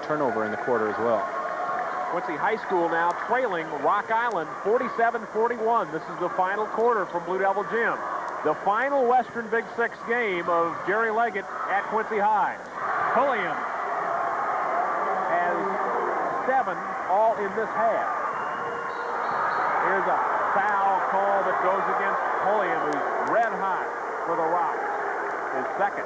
turnover in the quarter as well. Quincy High School now trailing Rock Island 47-41. This is the final quarter from Blue Devil Gym. The final Western Big Six game of Jerry Leggett at Quincy High. Pulliam has 7 all in this half. Here's a foul call that goes against Pulliam, who's red hot for the Rock. His second.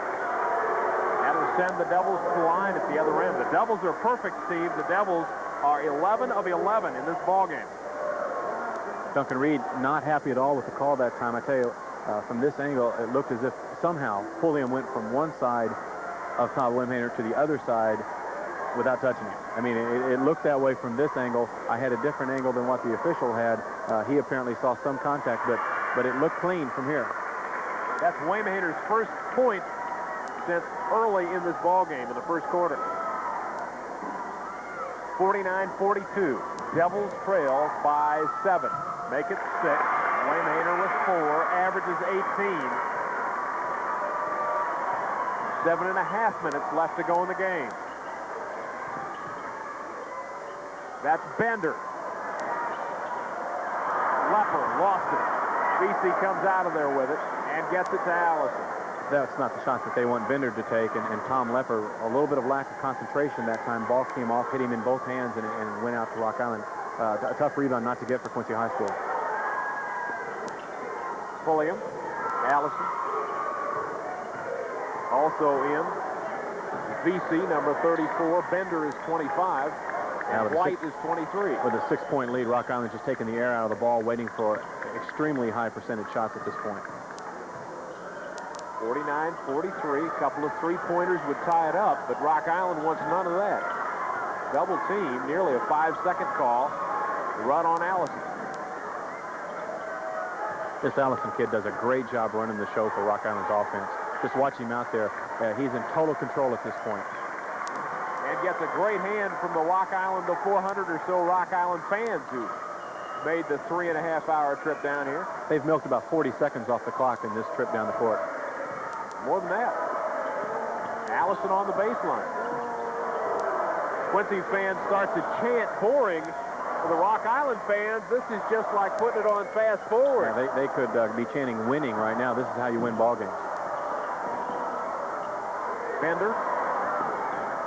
That'll send the Devils to the line at the other end. The Devils are perfect, Steve. The Devils are 11 of 11 in this ballgame. Duncan Reed not happy at all with the call that time. I tell you, from this angle, it looked as if somehow Pulliam went from one side of Todd Wimhaner to the other side without touching him. I mean, it looked that way from this angle. I had a different angle than what the official had. He apparently saw some contact, but it looked clean from here. That's Wimhaner's first point since early in this ballgame in the first quarter. 49-42. Devils trail by 7. Make it 6. Wimhaner with 4. Averages 18. 7.5 minutes left to go in the game. That's Bender. Lepper lost it. BC comes out of there with it and gets it to Allison. That's not the shot that they want Bender to take, and Tom Lepper, a little bit of lack of concentration that time. Ball came off, hit him in both hands, and went out to Rock Island. A tough rebound not to get for Quincy High School. Pulliam, Allison. Also in VC, number 34. Bender is 25. And White is 23. With a 6-point lead, Rock Island just taking the air out of the ball, waiting for extremely high percentage shots at this point. 49-43. A couple of three-pointers would tie it up, but Rock Island wants none of that. Double team, nearly a 5-second call. Run on Allison. This Allison kid does a great job running the show for Rock Island's offense. Just watch him out there. He's in total control at this point. And gets a great hand from the Rock Island, the 400 or so Rock Island fans who made the 3.5-hour trip down here. They've milked about 40 seconds off the clock in this trip down the court. More than that. Allison on the baseline. Quincy fans start to chant boring. For the Rock Island fans, this is just like putting it on fast forward. Yeah, they could be chanting winning right now. This is how you win ball games. Bender.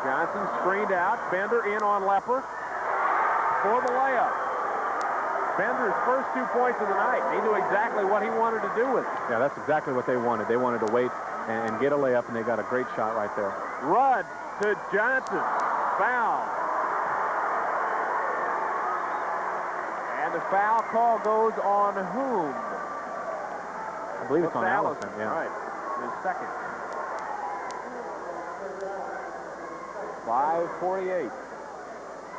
Johnson screened out. Bender in on Lepper for the layup. Bender's first 2 points of the night. He knew exactly what he wanted to do with it. Yeah, that's exactly what they wanted. They wanted to wait and get a layup, and they got a great shot right there. Rudd to Johnson. Foul. And the foul call goes on whom? I believe it's on Allison. Yeah. Right. His second. 5:48.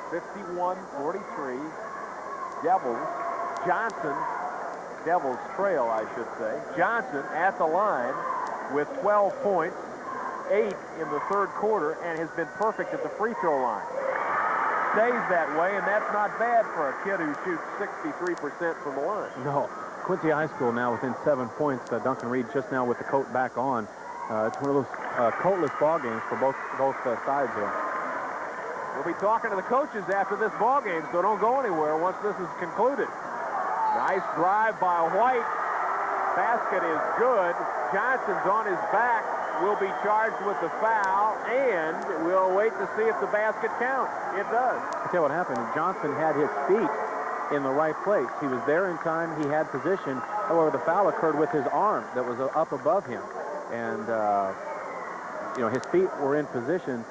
51-43. Devils. Johnson. Devils trail, I should say. Johnson at the line with 12 points, 8 in the third quarter, and has been perfect at the free throw line. Stays that way, and that's not bad for a kid who shoots 63% from the line. No. Quincy High School now within 7 points. Duncan Reed just now with the coat back on. It's one of those coatless ball games for both sides here. We'll be talking to the coaches after this ball game, so don't go anywhere once this is concluded. Nice drive by White. Basket is good. Johnson's on his back. Will be charged with the foul, and we'll wait to see if the basket counts. It does. I'll tell you what happened. Johnson had his feet in the right place. He was there in time. He had position. However, the foul occurred with his arm that was up above him. And, his feet were in position.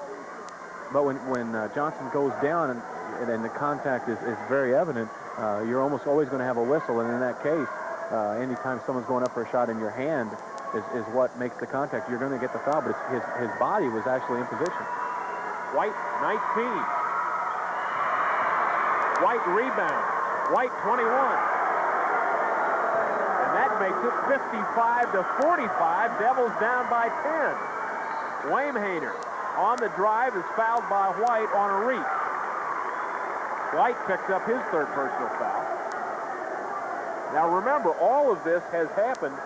But when Johnson goes down and the contact is very evident, you're almost always going to have a whistle. And in that case, anytime someone's going up for a shot in your hand is what makes the contact, you're going to get the foul. But his body was actually in position. White, 19. White rebound. White, 21. And that makes it 55-45. Devils down by 10. Wimhaner on the drive is fouled by White on a reach. White picks up his third personal foul. Now remember, all of this has happened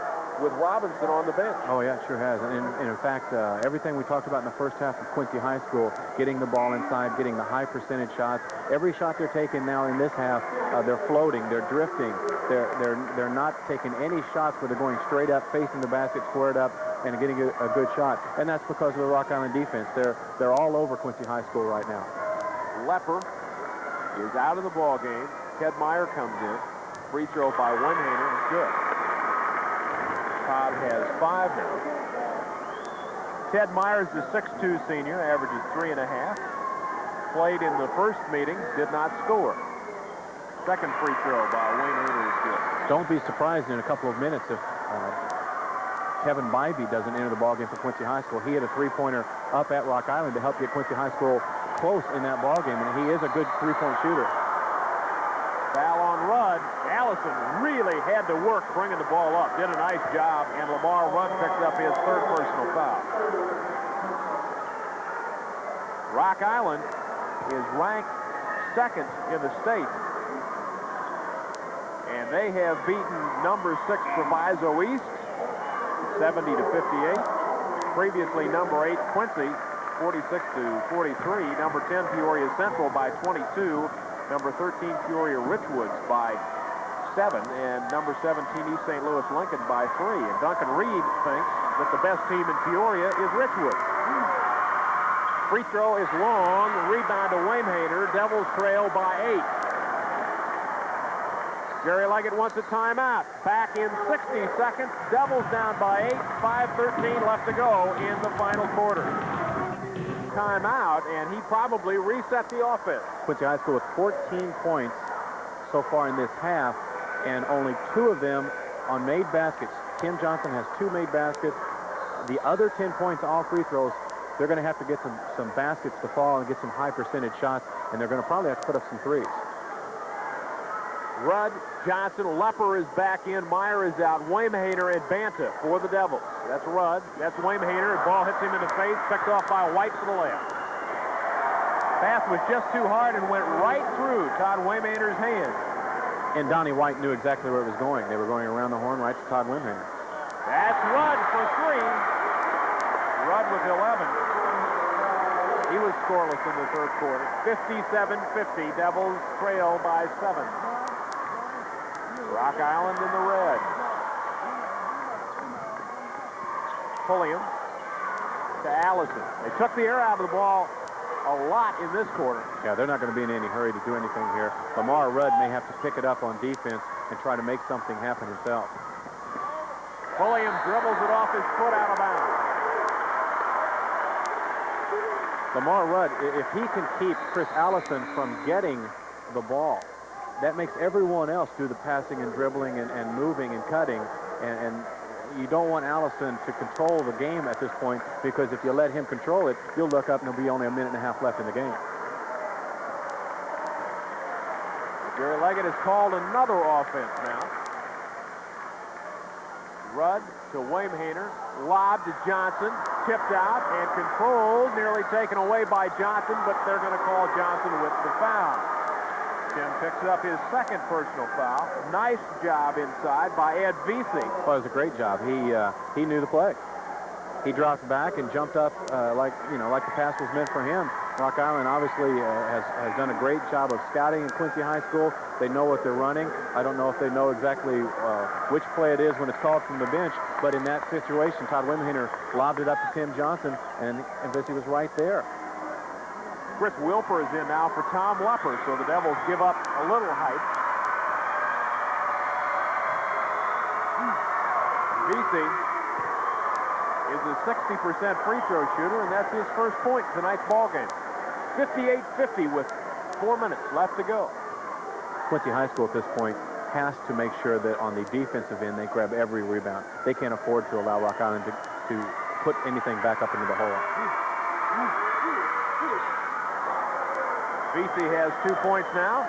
with Robinson on the bench. Oh, yeah, it sure has. And in fact, everything we talked about in the first half of Quincy High School, getting the ball inside, getting the high percentage shots, every shot they're taking now in this half, they're floating, they're drifting, they're not taking any shots where they're going straight up, facing the basket, squared up, and getting a good shot. And that's because of the Rock Island defense. They're all over Quincy High School right now. Lepper is out of the ball game. Ted Meyer comes in. Free throw by Wimhaner is good. Todd has 5 now. Ted Myers, the 6'2 senior, averages 3.5. Played in the first meeting, did not score. Second free throw by Wimhaner is good. Don't be surprised in a couple of minutes if Kevin Bybee doesn't enter the ballgame for Quincy High School. He had a three-pointer up at Rock Island to help get Quincy High School close in that ballgame, and he is a good three-point shooter. Foul on Rudd. Allison really had to work bringing the ball up. Did a nice job, and Lamar Rudd picked up his 3rd personal foul. Rock Island is ranked 2nd in the state, and they have beaten number 6 Proviso East 70-58. Previously, number 8 Quincy 46-43. Number 10 Peoria Central by 22. Number 13 Peoria Richwoods by 7, and number 17 East St. Louis Lincoln by 3. And Duncan Reed thinks that the best team in Peoria is Richwood. Free throw is long. Rebound to Wimhaner. Devils trail by 8. Jerry Leggett wants a timeout. Back in 60 seconds. Devils down by 8. 5:13 left to go in the final quarter. Timeout, and he probably reset the offense. Quincy High School with 14 points so far in this half, and only 2 of them on made baskets. Tim Johnson has 2 made baskets. The other 10 points, all free throws. They're going to have to get some baskets to fall and get some high percentage shots, and they're going to probably have to put up some threes. Rudd, Johnson, Lepper is back in. Meyer is out. Wimhaner and Banta for the Devils. That's Rudd. That's Wimhaner. The ball hits him in the face. Picked off by White for the layup. Pass was just too hard and went right through Todd Wimhaner's hands. And Donnie White knew exactly where it was going. They were going around the horn right to Todd Wimhaner. That's Rudd for 3. Rudd with 11. He was scoreless in the 3rd quarter. 57-50. Devils trail by 7. Rock Island in the red. Pulliam to Allison. They took the air out of the ball a lot in this quarter. Yeah, they're not going to be in any hurry to do anything here. Lamar Rudd may have to pick it up on defense and try to make something happen himself. Pulliam dribbles it off his foot out of bounds. Lamar Rudd, if he can keep Chris Allison from getting the ball, that makes everyone else do the passing and dribbling and moving and cutting. And you don't want Allison to control the game at this point, because if you let him control it, you'll look up and there'll be only a minute and a half left in the game. Jerry Leggett has called another offense now. Rudd to Wimhaner. Lob to Johnson. Tipped out and controlled. Nearly taken away by Johnson, but they're going to call Johnson with the foul. Jim picks up his 2nd personal foul. Nice job inside by Ed Vesey. Well, it was a great job. He knew the play. He dropped back and jumped up like the pass was meant for him. Rock Island obviously has done a great job of scouting in Quincy High School. They know what they're running. I don't know if they know exactly which play it is when it's called from the bench, but in that situation, Todd Wimhaner lobbed it up to Tim Johnson, and Vesey was right there. Chris Wilper is in now for Tom Lepper, so the Devils give up a little height. Vesey is a 60% free throw shooter, and that's his first point in tonight's ball game. 58-50 with 4 minutes left to go. Quincy High School at this point has to make sure that on the defensive end they grab every rebound. They can't afford to allow Rock Island to put anything back up into the hole. Vesey has 2 points now,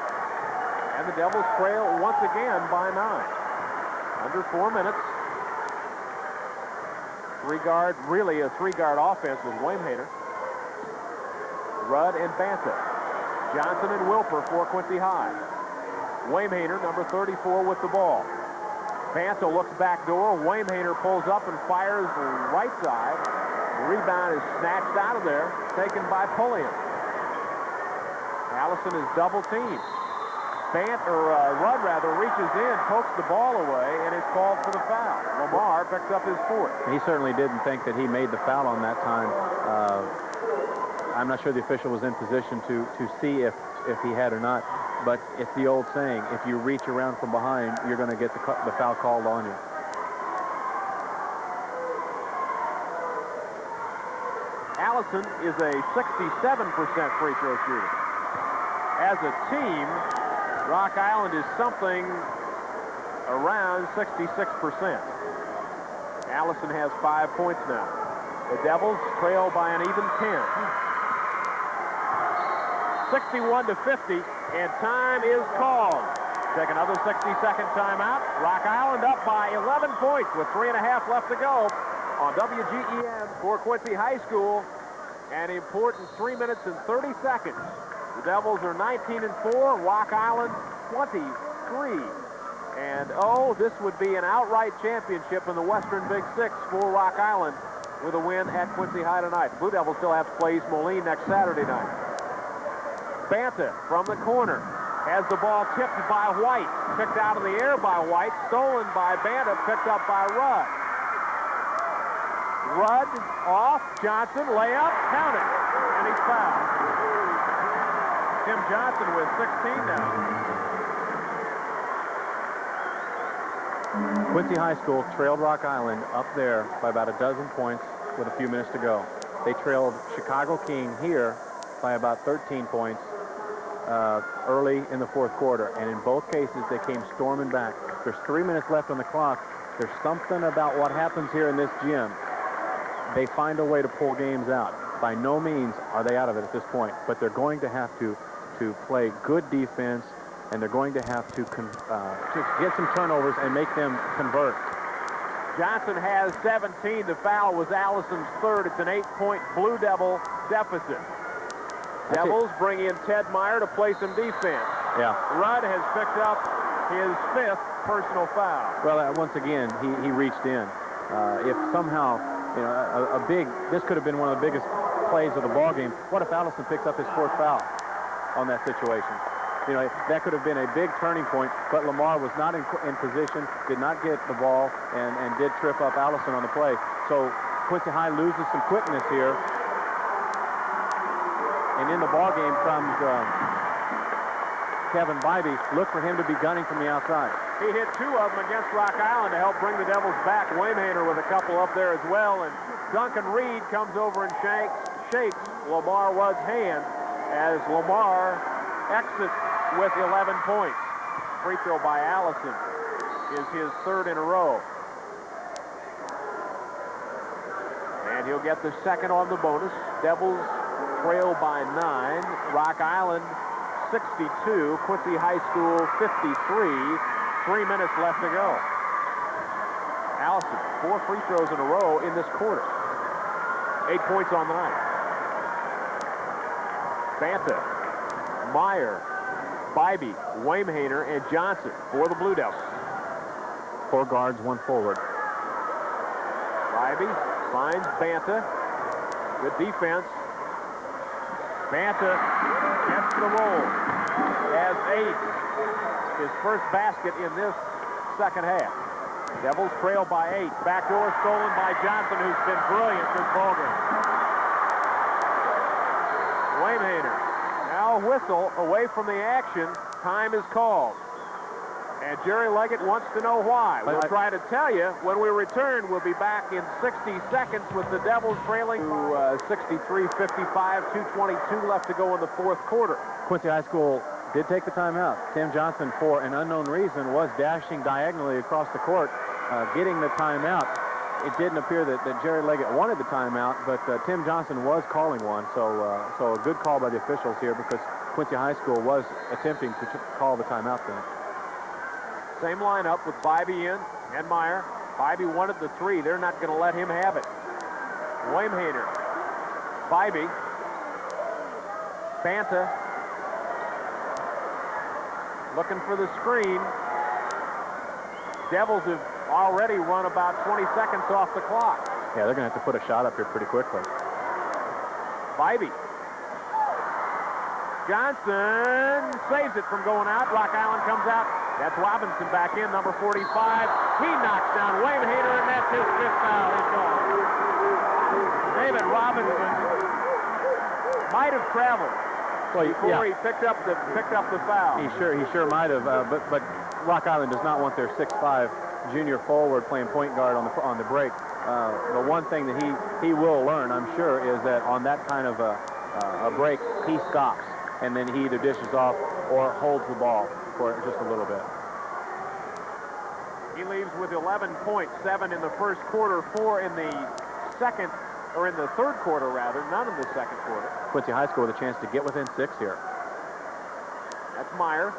and the Devils trail once again by 9. Under 4 minutes. Really a three-guard offense with Wimhaner, Rudd, and Banta. Johnson and Wilper for Quincy High. Wimhaner, number 34, with the ball. Banta looks back door. Waimhainer pulls up and fires right side. The rebound is snatched out of there, taken by Pulliam. Allison is double teamed. Rudd reaches in, pokes the ball away, and is called for the foul. Lamar picks up his fourth. He certainly didn't think that he made the foul on that time. I'm not sure the official was in position to see if he had or not, but it's the old saying, if you reach around from behind, you're going to get the foul called on you. Allison is a 67% free throw shooter. As a team, Rock Island is something around 66%. Allison has 5 points now. The Devils trail by an even 10. 61-50, and time is called. Take another 60-second timeout. Rock Island up by 11 points with 3.5 left to go on WGEN for Quincy High School. An important 3 minutes and 30 seconds. The Devils are 19-4, Rock Island 23. And this would be an outright championship in the Western Big Six for Rock Island with a win at Quincy High tonight. The Blue Devils still have to play East Moline next Saturday night. Banta from the corner has the ball tipped by White, picked out of the air by White, stolen by Banta, picked up by Rudd. Rudd off, Johnson, layup, counted, and he's fouled. Tim Johnson with 16 now. Quincy High School trailed Rock Island up there by about a dozen points with a few minutes to go. They trailed Chicago King here by about 13 points early in the fourth quarter, and in both cases they came storming back. There's 3 minutes left on the clock. There's something about what happens here in this gym. They find a way to pull games out. By no means are they out of it at this point, but they're going to have to play good defense, and they're going to have to get some turnovers and make them convert. Johnson has 17. The foul was Allison's third. It's an 8-point Blue Devil deficit. Devils bring in Ted Meyer to play some defense. Yeah. Rudd has picked up his fifth personal foul. Well, once again, he reached in. If somehow, this could have been one of the biggest plays of the ball game. What if Allison picks up his fourth foul on that situation? That could have been a big turning point, but Lamar was not in position, did not get the ball, and did trip up Allison on the play. So Quincy High loses some quickness here. And in the ball game comes Kevin Bybee. Look for him to be gunning from the outside. He hit 2 of them against Rock Island to help bring the Devils back. Waimhainer with a couple up there as well. And Duncan Reed comes over and shakes Lamar Rudd's hand as Lamar exits with 11 points. Free throw by Allison is his third in a row. And he'll get the second on the bonus. Devils trail by 9. Rock Island 62. Quincy High School 53. 3 minutes left to go. Allison, 4 free throws in a row in this quarter. 8 points on the night. Banta, Meyer, Bybee, Waimhainer, and Johnson for the Blue Devils. 4 guards, 1 forward. Bybee finds Banta. Good defense. Banta gets the roll. Has 8. His first basket in this second half. Devils trail by 8. Backdoor stolen by Johnson, who's been brilliant this ballgame. Waimhainer. Now a whistle away from the action. Time is called. And Jerry Leggett wants to know why. We'll try to tell you when we return. We'll be back in 60 seconds with the Devils trailing to 63-55, 2:22 left to go in the fourth quarter. Quincy High School did take the timeout. Tim Johnson, for an unknown reason, was dashing diagonally across the court, getting the timeout. It didn't appear that Jerry Leggett wanted the timeout, but Tim Johnson was calling one. So a good call by the officials here, because Quincy High School was attempting to call the timeout then. Same lineup with Bybee in and Meyer. Bybee wanted the 3. They're not going to let him have it. Waimhainer. Bybee. Banta. Looking for the screen. Devils have already run about 20 seconds off the clock. Yeah, they're going to have to put a shot up here pretty quickly. Bybee. Johnson saves it from going out. Rock Island comes out. That's Robinson back in, number 45. He knocks down Wayman-Hater, and that's his 5th foul. He's gone. David Robinson might have traveled before he picked up the foul. He sure might have. But Rock Island does not want their 6'5" junior forward playing point guard on the break. The one thing that he will learn, I'm sure, is that on that kind of a break, he stops, and then he either dishes off or holds the ball for just a little bit. He leaves with 11 points, 7 in the first quarter, 4 in the second, or in the third quarter rather, none in the second quarter. Quincy High School with a chance to get within 6 here. That's Meyer.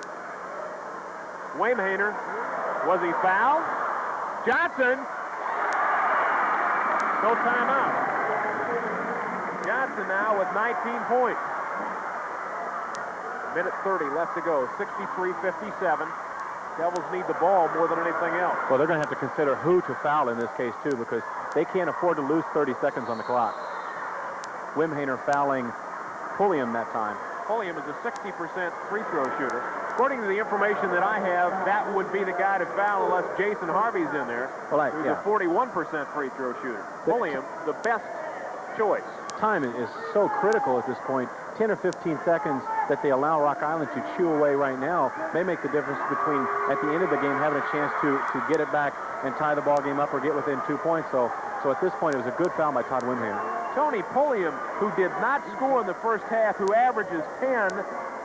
Wayman-Hater. Was he fouled? Johnson. No timeout. Johnson now with 19 points. Minute 30 left to go. 63-57. Devils need the ball more than anything else. Well, they're going to have to consider who to foul in this case, too, because they can't afford to lose 30 seconds on the clock. Wimhainer fouling Pulliam that time. Pulliam is a 60% free throw shooter. According to the information that I have, that would be the guy to foul unless Jason Harvey's in there, who's a 41% free throw shooter. Pulliam, the best choice. Time is so critical at this point. 10 or 15 seconds that they allow Rock Island to chew away right now may make the difference between, at the end of the game, having a chance to get it back and tie the ball game up or get within 2 points. So at this point, it was a good foul by Todd Wimhainer. Tony Pulliam, who did not score in the first half, who averages 10,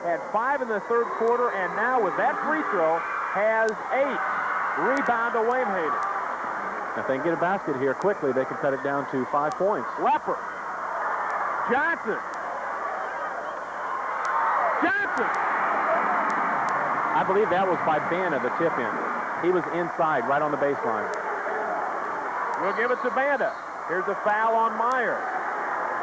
had 5 in the third quarter, and now with that free throw, has 8. Rebound to Wayman-Hater. If they can get a basket here quickly, they can cut it down to 5 points. Lepper. Johnson. I believe that was by Banda, the tip-in. He was inside, right on the baseline. We'll give it to Banda. Here's a foul on Meyer.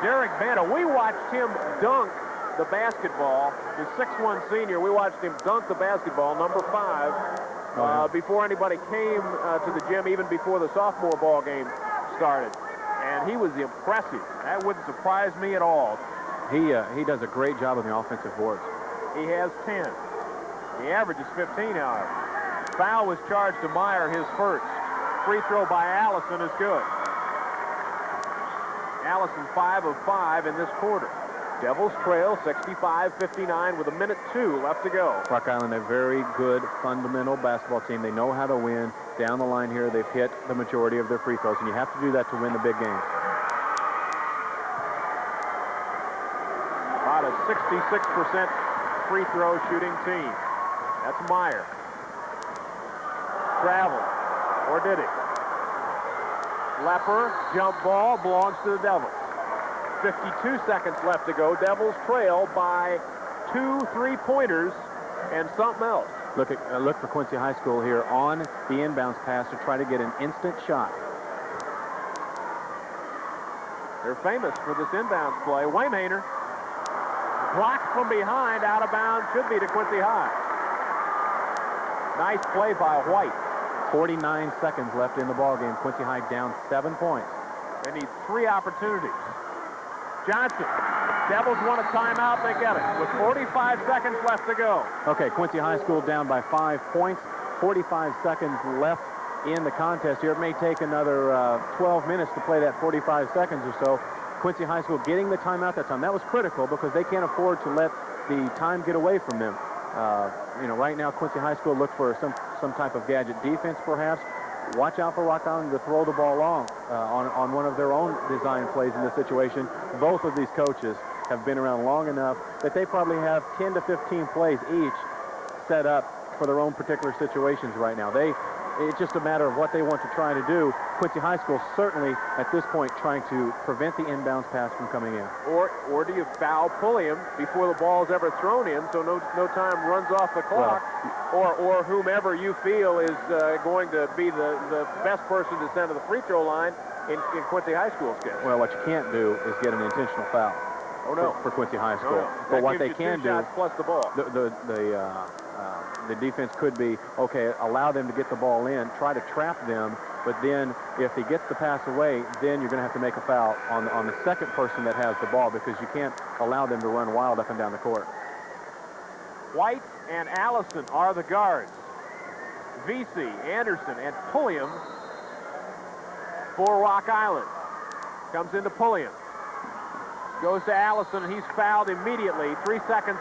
Derek Banda, we watched him dunk the basketball. The 6'1" senior, we watched him dunk the basketball, number 5, before anybody came to the gym, even before the sophomore ball game started. And he was impressive. That wouldn't surprise me at all. He does a great job on the offensive boards. He has 10. The average is 15, however. Foul was charged to Meyer, his first. Free throw by Allison is good. Allison 5 of 5 in this quarter. Devils trail 65-59 with 1:02 left to go. Rock Island, a very good fundamental basketball team. They know how to win. Down the line here, they've hit the majority of their free throws, and you have to do that to win the big games. About a 66% free throw shooting team. That's Meyer. Traveled, or did he? Lepper, jump ball, belongs to the Devils. 52 seconds left to go. Devils trail by 2 3-pointers and something else. Look for Quincy High School here on the inbounds pass to try to get an instant shot. They're famous for this inbounds play. Wayman-Hater blocked from behind, out of bounds, should be to Quincy High. Nice play by White. 49 seconds left in the ballgame. Quincy High down 7 points. They need 3 opportunities. Johnson. Devils want a timeout. They get it with 45 seconds left to go. Okay, Quincy High School down by 5 points. 45 seconds left in the contest here. It may take another 12 minutes to play that 45 seconds or so. Quincy High School getting the timeout that time. That was critical because they can't afford to let the time get away from them. Right now, Quincy High School look for some type of gadget defense, perhaps. Watch out for Rock Island to throw the ball long on one of their own design plays in this situation. Both of these coaches have been around long enough that they probably have 10 to 15 plays each set up for their own particular situations right now. It's just a matter of what they want to try to do. Quincy High School certainly at this point trying to prevent the inbounds pass from coming in. Or do you foul Pulliam before the ball is ever thrown in, so no time runs off the clock? Or whomever you feel is going to be the best person to send to the free throw line in Quincy High School's case. Well, what you can't do is get an intentional foul. Oh no, for Quincy High School. No. But what they can do, plus the ball. The defense could be, okay, allow them to get the ball in, try to trap them, but then if he gets the pass away, then you're going to have to make a foul on the second person that has the ball, because you can't allow them to run wild up and down the court. White and Allison are the guards. Vesey, Anderson, and Pulliam for Rock Island. Comes into Pulliam. Goes to Allison, and he's fouled immediately. 3 seconds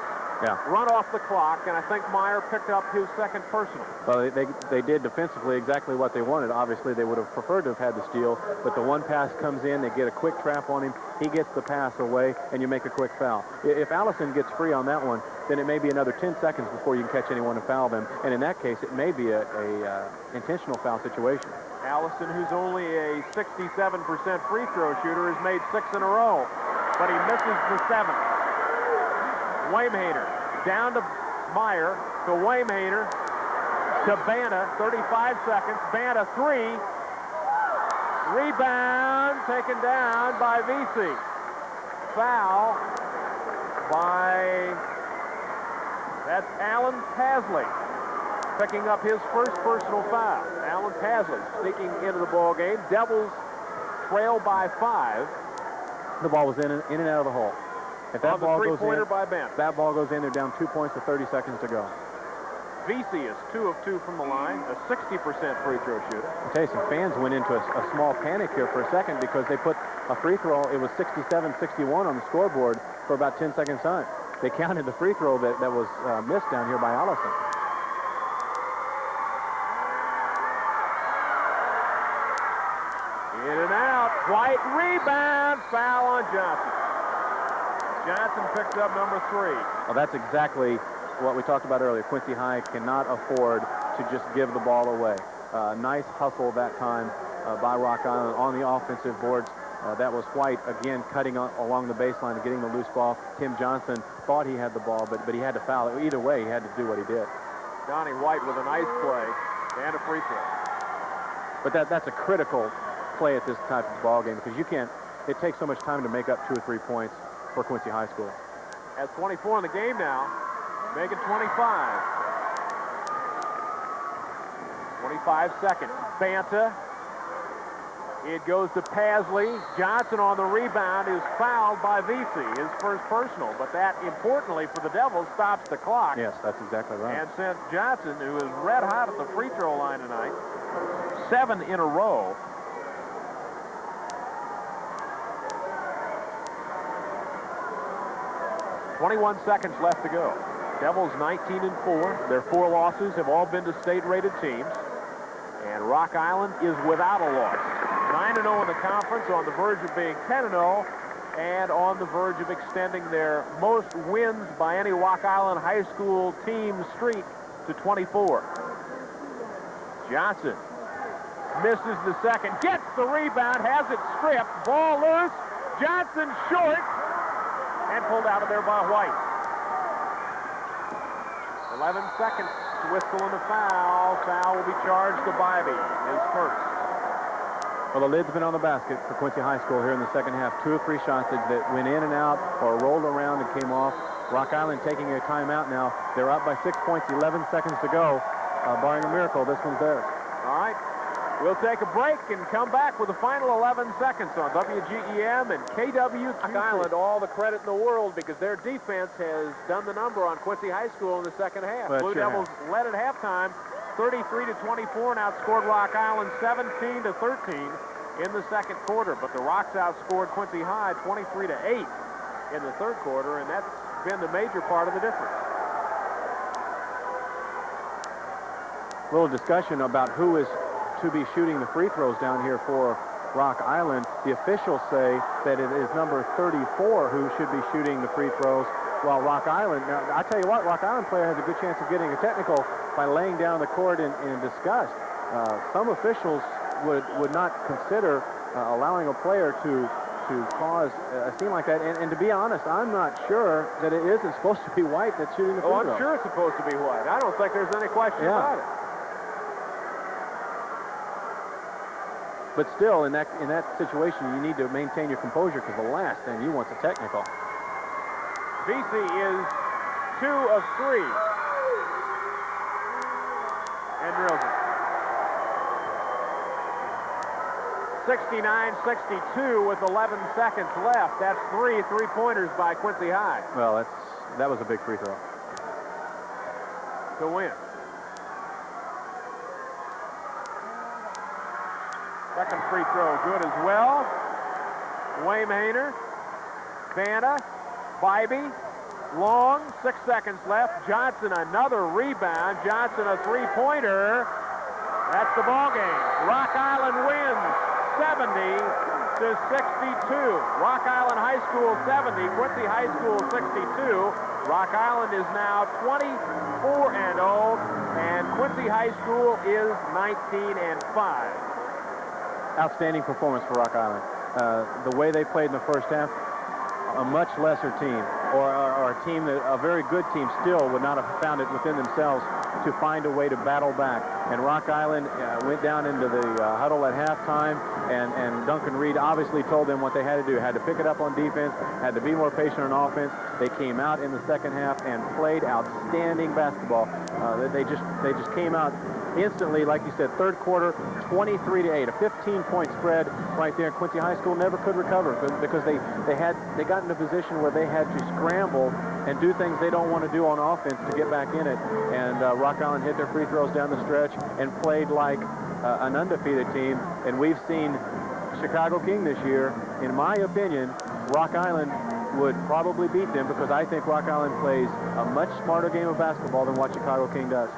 run off the clock, and I think Meyer picked up his second personal. Well, they did defensively exactly what they wanted. Obviously, they would have preferred to have had the steal, but the one pass comes in, they get a quick trap on him, he gets the pass away, and you make a quick foul. If Allison gets free on that one, then it may be another 10 seconds before you can catch anyone and foul them, and in that case, it may be a intentional foul situation. Allison, who's only a 67% free throw shooter, has made 6 in a row, but he misses the 7th. Waimhater down to Meyer, to Waimhater, to Banta, 35 seconds. Banta 3. Rebound taken down by Vesey. Foul by, that's Alan Pasley, picking up his first personal foul. Alan Pasley sneaking into the ball game. Devils trail by 5. The ball was in and out of the hole. If that ball goes in, by Ben. that ball goes in, they're down 2 points with 30 seconds to go. Vesey is 2 of 2 from the line, a 60% free throw shooter. I'll tell you, some fans went into a small panic here for a second because they put a free throw, it was 67-61 on the scoreboard for about 10 seconds time. They counted the free throw that was missed down here by Allison. In and out, White rebound, foul on Johnson. Johnson picks up number 3. Well, that's exactly what we talked about earlier. Quincy High cannot afford to just give the ball away. Nice hustle that time by Rock Island on the offensive boards. That was White, again, cutting along the baseline and getting the loose ball. Tim Johnson thought he had the ball, but he had to foul it. Either way, he had to do what he did. Donnie White with a nice play and a free throw. But that's a critical play at this type of ball game because you can't, it takes so much time to make up 2 or 3 points for Quincy High School. Has 24 in the game now, make it 25. 25 seconds. Banta. It goes to Pasley. Johnson on the rebound is fouled by Vesey, his first personal. But that, importantly for the Devils, stops the clock. Yes, that's exactly right. And sent Johnson, who is red hot at the free throw line tonight, 7 in a row. .21 seconds left to go. Devils 19-4. Their 4 losses have all been to state-rated teams. And Rock Island is without a loss. 9-0 in the conference, on the verge of being 10-0, and on the verge of extending their most wins by any Rock Island high school team streak to 24. Johnson misses the second, gets the rebound, has it stripped, ball loose, Johnson short, and pulled out of there by White. 11 seconds to whistle in the foul. Foul will be charged to Bybee, his first. Well, the lid's been on the basket for Quincy High School here in the second half. 2 or 3 shots that went in and out or rolled around and came off. Rock Island taking a timeout now. They're up by 6 points, 11 seconds to go. Barring a miracle, this one's theirs. All right. We'll take a break and come back with the final 11 seconds on WGEM and KW Rock Island. All the credit in the world because their defense has done the number on Quincy High School in the second half. Blue Devils led at halftime 33-24 and outscored Rock Island 17-13 in the second quarter. But the Rocks outscored Quincy High 23-8 in the third quarter, and that's been the major part of the difference. A little discussion about who is to be shooting the free throws down here for Rock Island. The officials say that it is number 34 who should be shooting the free throws, while Rock Island, now I tell you what, Rock Island player has a good chance of getting a technical by laying down the court in disgust. Some officials would not consider allowing a player to cause a scene like that, and to be honest, I'm not sure that it isn't supposed to be White that's shooting the free throw. I'm sure it's supposed to be White. I don't think there's any question about it. But still, in that situation, you need to maintain your composure because the last thing you want is a technical. Vesey is 2 of 3. and drills it. 69-62 with 11 seconds left. That's 3 3-pointers by Quincy High. Well, that was a big free throw. To win. Second free throw good as well. Waymaner, Banta, Bybee, Long, 6 seconds left. Johnson another rebound. Johnson a three-pointer. That's the ball game. Rock Island wins 70-62. Rock Island High School 70, Quincy High School 62. Rock Island is now 24-0, and Quincy High School is 19-5. Outstanding performance for Rock Island. The way they played in the first half, a much lesser team, or a team that a very good team still would not have found it within themselves to find a way to battle back. And Rock Island went down into the huddle at halftime, and Duncan Reed obviously told them what they had to do. Had to pick it up on defense, had to be more patient on offense. They came out in the second half and played outstanding basketball. They just came out instantly, like you said, third quarter, 23-8, a 15-point spread right there. Quincy High School never could recover because they got in a position where they had to scramble and do things they don't want to do on offense to get back in it. And Rock Island hit their free throws down the stretch and played like an undefeated team. And we've seen Chicago King this year. In my opinion, Rock Island would probably beat them because I think Rock Island plays a much smarter game of basketball than what Chicago King does.